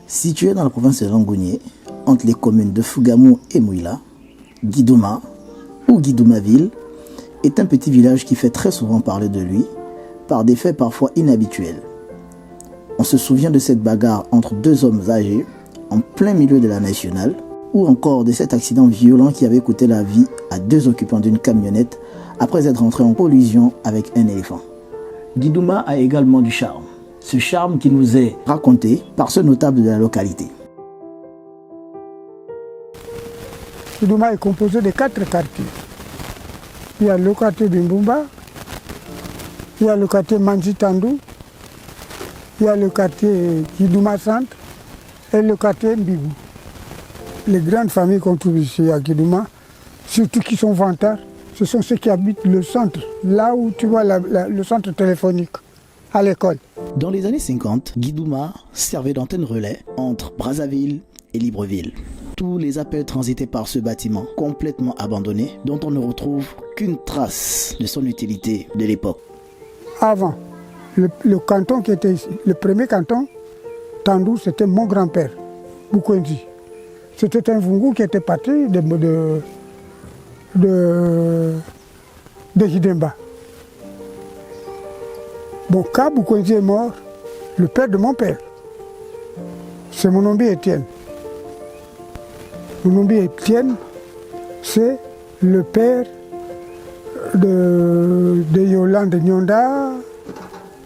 Situé dans la province de Langounié, entre les communes de Fougamou et Mouila, Guidouma, ou Guidoumaville, est un petit village qui fait très souvent parler de lui, par des faits parfois inhabituels. On se souvient de cette bagarre entre deux hommes âgés, en plein milieu de la nationale, ou encore de cet accident violent qui avait coûté la vie à deux occupants d'une camionnette après être entrés en collision avec un éléphant. Guidouma a également du charme, ce charme qui nous est raconté par ce notable de la localité. Guidouma est composé de 4 quartiers. Il y a le quartier Bimbumba, il y a le quartier Manjitandou, il y a le quartier Guidouma Centre et le quartier Mbibou. Les grandes familles qu'on trouve ici à Guidouma, surtout qui sont vantards, ce sont ceux qui habitent le centre, là où tu vois le centre téléphonique, à l'école. Dans les années 50, Guidouma servait d'antenne relais entre Brazzaville et Libreville. Tous les appels transitaient par ce bâtiment complètement abandonné, dont on ne retrouve qu'une trace de son utilité de l'époque. Avant, le canton qui était ici, le premier canton, Tandou, c'était mon grand-père, Boukwenzi. C'était un Vungu qui était parti de Hidemba. Bon, quand Boukwenzi est mort, le père de mon père, c'est mon oncle Étienne. Mon oncle Étienne, c'est le père de Yolande Nyonda,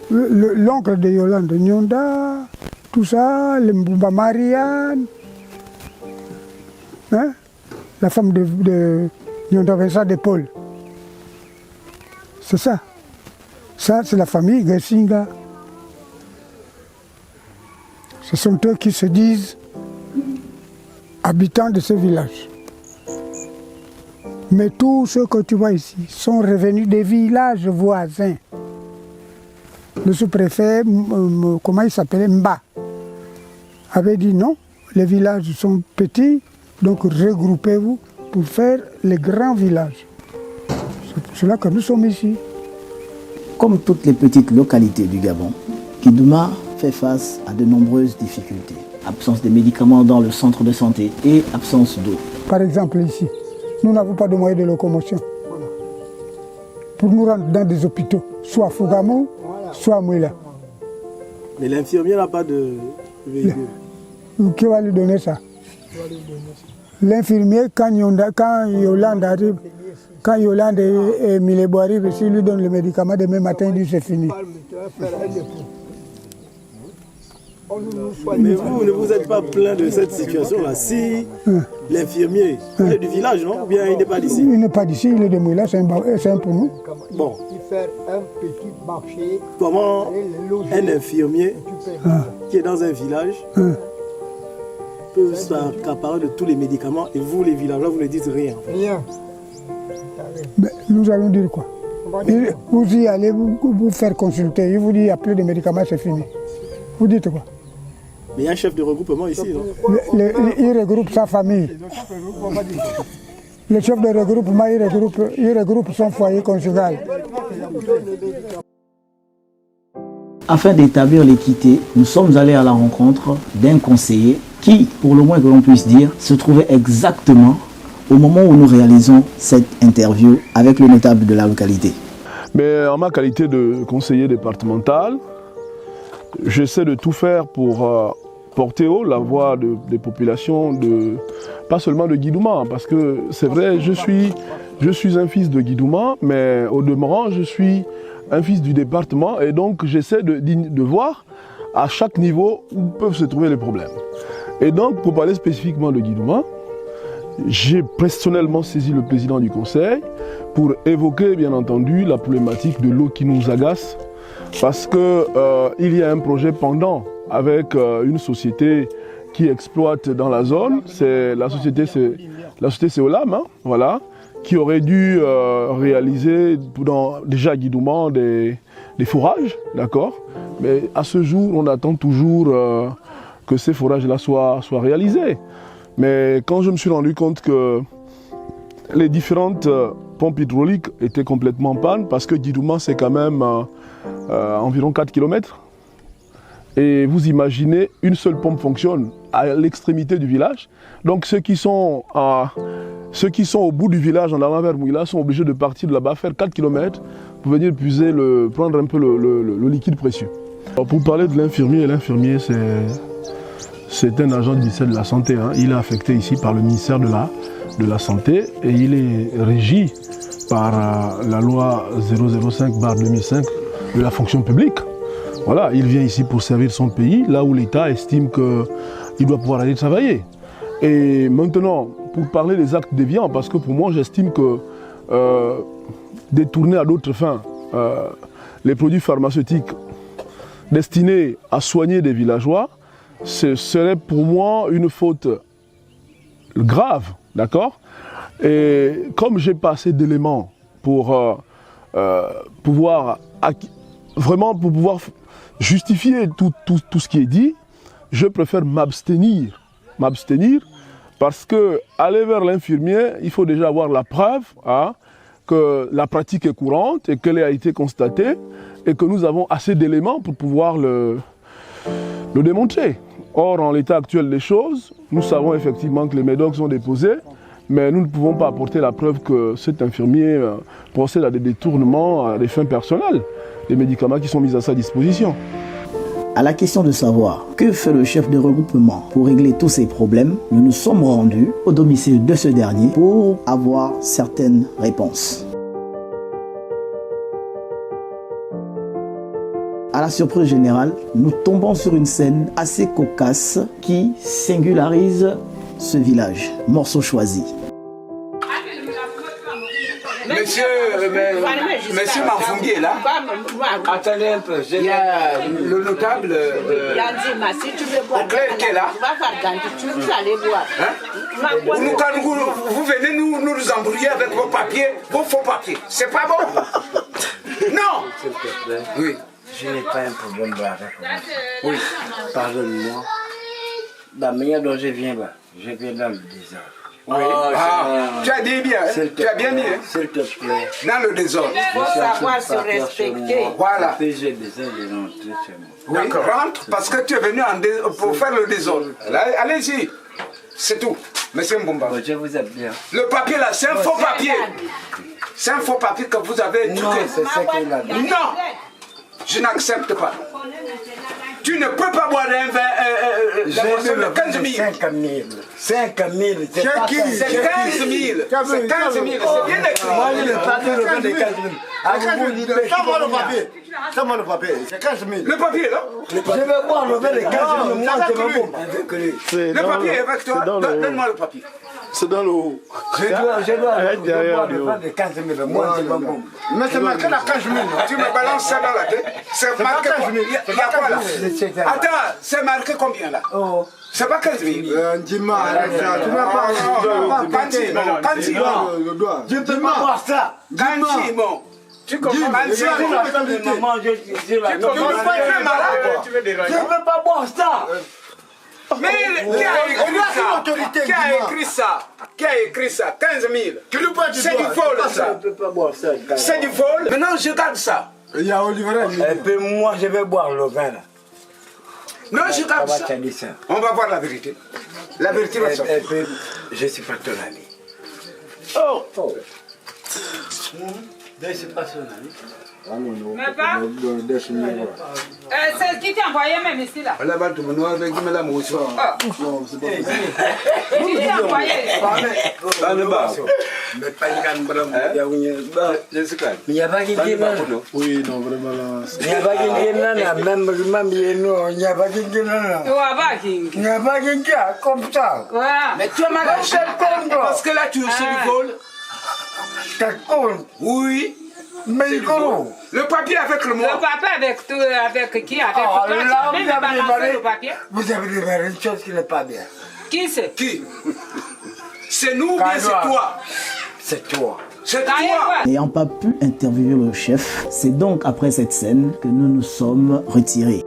l'oncle de Yolande Nyonda, tout ça, le Mbumba Marianne, hein? La femme de Nyonda Vincent de Paul. C'est ça. Ça, c'est la famille Gessinga. Ce sont eux qui se disent habitants de ce village. Mais tous ceux que tu vois ici sont revenus des villages voisins. Le sous-préfet, comment il s'appelait, Mba, avait dit non, les villages sont petits, donc regroupez-vous pour faire les grands villages. C'est pour cela que nous sommes ici. Comme toutes les petites localités du Gabon, Guidouma fait face à de nombreuses difficultés. Absence de médicaments dans le centre de santé et absence d'eau. Par exemple ici, nous n'avons pas de moyens de locomotion. Pour nous rendre dans des hôpitaux, soit à Fougamou, soit à Mouila. Mais l'infirmier n'a pas de véhicule. Qui va lui donner ça? L'infirmier, quand Yolande arrive, quand Yolande et Milebo arrivent, s'il lui donne le médicament, demain matin, il dit c'est fini. Mais vous ne vous êtes pas plaint de cette situation-là. Si l'infirmier, il est du village, non? Ou bien il n'est pas d'ici? Il n'est pas d'ici, il est de Mouila, c'est un pour nous. Bon. Comment un infirmier qui est dans un village peut s'accaparer de tous les médicaments et vous, les villageois, vous ne dites rien? Rien. Ben, nous allons dire quoi? Vous y allez vous faire consulter, il vous dit il n'y a plus de médicaments, c'est fini. Vous dites quoi? Mais il y a un chef de regroupement ici, non? Il regroupe sa famille. Le chef de regroupement, il regroupe son foyer conjugal. Afin d'établir l'équité, nous sommes allés à la rencontre d'un conseiller qui, pour le moins que l'on puisse dire, se trouvait exactement au moment où nous réalisons cette interview avec le notable de la localité. Mais en ma qualité de conseiller départemental, j'essaie de tout faire pour porter haut la voix des populations, pas seulement de Guidouma, parce que c'est vrai, je suis un fils de Guidouma, mais au demeurant, je suis un fils du département et donc j'essaie de voir à chaque niveau où peuvent se trouver les problèmes. Et donc, pour parler spécifiquement de Guidouma, j'ai personnellement saisi le président du conseil pour évoquer, bien entendu, la problématique de l'eau qui nous agace parce qu'il y a un projet pendant avec une société qui exploite dans la zone. La société c'est Olam, hein, voilà, qui aurait dû réaliser déjà à Guidouma des forages, d'accord. Mais à ce jour, on attend toujours que ces forages-là soient réalisés. Mais quand je me suis rendu compte que les différentes pompes hydrauliques étaient complètement en panne, parce que Guidouma c'est quand même environ 4 km, Et vous imaginez, une seule pompe fonctionne à l'extrémité du village. Donc ceux qui sont au bout du village en allant vers Mouila sont obligés de partir de là-bas, faire 4 km pour venir puiser, prendre un peu le liquide précieux. Alors, pour parler de l'infirmier, c'est un agent du ministère de la Santé. Hein. Il est affecté ici par le ministère de la Santé et il est régi par la loi 005/2005 de la fonction publique. Voilà, il vient ici pour servir son pays, là où l'État estime qu'il doit pouvoir aller travailler. Et maintenant, pour parler des actes déviants, parce que pour moi, j'estime que détourner à d'autres fins les produits pharmaceutiques destinés à soigner des villageois, ce serait pour moi une faute grave, d'accord? Et comme j'ai pas assez d'éléments pour pouvoir justifier tout ce qui est dit, je préfère m'abstenir parce que aller vers l'infirmier, il faut déjà avoir la preuve que la pratique est courante et qu'elle a été constatée et que nous avons assez d'éléments pour pouvoir le démontrer. Or, en l'état actuel des choses, nous savons effectivement que les médocs sont déposés, mais nous ne pouvons pas apporter la preuve que cet infirmier procède à des détournements à des fins personnelles, des médicaments qui sont mis à sa disposition. À la question de savoir que fait le chef de regroupement pour régler tous ces problèmes, nous nous sommes rendus au domicile de ce dernier pour avoir certaines réponses. À la surprise générale, nous tombons sur une scène assez cocasse qui singularise ce village. Morceau choisi. Monsieur Manfungi est là. Attendez un peu. Il y a le notable. Si tu veux boire, qui est là. Tu veux aller boire. Vous venez nous embrouiller avec vos papiers, vos faux papiers. C'est pas bon. Non. S'il te plaît. Oui. Je n'ai pas un problème avec vous. Oui. Pardonne-moi. La manière dont je viens là, je viens dans le désordre. Oui. Tu as dit bien, tu as bien dit. S'il te plaît. Dans le désordre. Il faut savoir se respecter. Voilà. J'ai besoin de rentrer chez moi. Oui, rentre parce que tu es venu pour faire le désordre. Allez-y. C'est tout. Monsieur Mbumba. Je vous aime bien. Le papier là, c'est un faux papier. C'est un faux papier que vous avez Non, étudié. c'est ce qu'il a dit. Non. Je n'accepte pas. Tu ne peux pas boire un vin de 15 000. 5 000. 5 000. C'est 15 000. C'est 15 000. C'est bien écrit. Moi, je n'ai pas dit le vin de 15 000. Donne-moi le papier. Donne-moi le papier. C'est 15 000. Le papier là. Je vais boire le vin de 15 000. Moi, je vais boire avec lui. Le papier est avec toi. Donne-moi le papier. C'est dans le haut. Je dois boire le vin de 15 000. Moi, je vais boire. Mais c'est marqué là 15 000. Tu me balances ça dans la tête. C'est marqué. Il y a quoi là? Attends, c'est marqué combien là? C'est pas 15 000. Dis-moi, tu m'as pas Kanti, Je ne peux pas boire ça. Kanti, bon. Tu comprends? Kanti, Maman, je dis la tu ne peux pas boire ça. Mais qui a écrit ça? Qui a écrit ça? 15 000. C'est du vol ça. Je ne peux pas boire ça. C'est du vol. Maintenant je garde ça. Il y a Olivier. Et puis moi, je vais boire le vin là. Non, je garde ça. On va voir la vérité. La vérité va sortir. Et puis, je ne suis pas ton ami. Oh. Je ne suis pas son ami. Mais pas. C'est qui t'a envoyé même ici là. Là-bas, tout le monde avec qui me l'a moussé. Non, c'est pas Qui t'a envoyé? Mais pas une grande brame. Il n'y a pas qui dit là. Oui, non, vraiment là. Il n'y a pas qui dit là. Même il n'y a pas qui dit là. Tu vas pas qui? Il n'y a pas qui dit comme ça. Voilà. Mais tu as mal parce que là, tu es sur du vol. T'as con. Oui. Mais le papier avec le mot. Le papier avec tout, avec qui? Avec toi. Tu là, peux me balancer le papier? vous avez démarré une chose qui n'est pas bien. Qui c'est? Qui? C'est nous ou bien c'est toi? C'est toi. C'est toi. N'ayant pas pu interviewer le chef, c'est donc après cette scène que nous nous sommes retirés.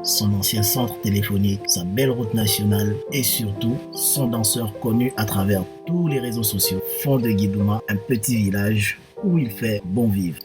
Son ancien centre téléphonique, sa belle route nationale et surtout son danseur connu à travers tous les réseaux sociaux font de Guidouma un petit village où il fait bon vivre.